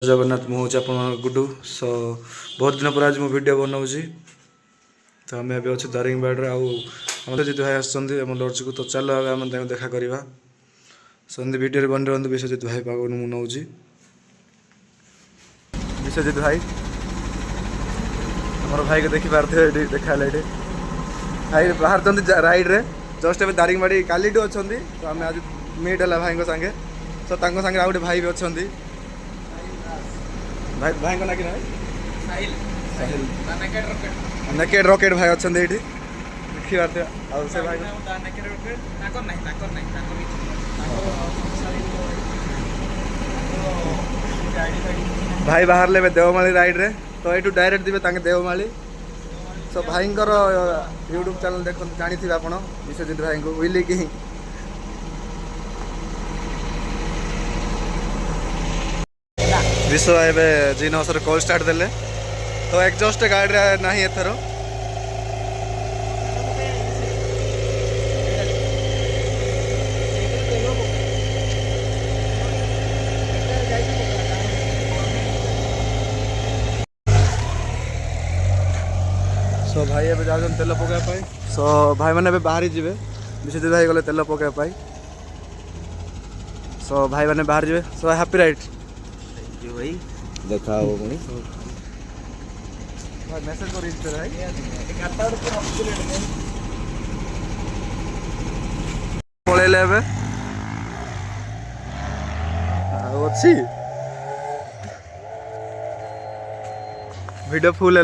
जगन्नाथ मुझे आप गुडू सो बहुत दिन पर आज मो वीडियो बनाऊँ तो आम ए अच्छे दारिंगबाड़ आम जित भाई आम लॉज को तो चलो आम देखा करवा सो एमती वीडियो बन रहा विश्वजित भाई पाक मुझे विश्वजित भाई आम भाई को देखी पारे देखा ये भाई बाहर राइड रे जस्ट ए दारिंगबाड़ी काली अच्छा तो आम आज मीट है भाई सागे सो सागे आ गए भाई भी अच्छा भाई भाई को ना कि साहिल नेकेड रॉकेट भाई अच्छा ये देखी पारे से भाई भाई बाहर ले देवमाली राइड रे तो ये डायरेक्ट दिवे देवमाली सो भाई यूट्यूब चैनल देख जानी आप विश्वजित भाई को विली कि विश्व भाई जीन हसर कॉल स्टार्ट देले तो एग्जॉस्ट गाड़ी ना एथर सो भाई ए जा तेल पकाई सो भाई मैंने बाहरी जी विश्वजित भाई गले तेल पकाई सो भाई मैंने बाहर जी सो हैप्पी राइट भाई देखा हो पुणी भाई मेसेज कर पलैले अच्छी वीडियो फुल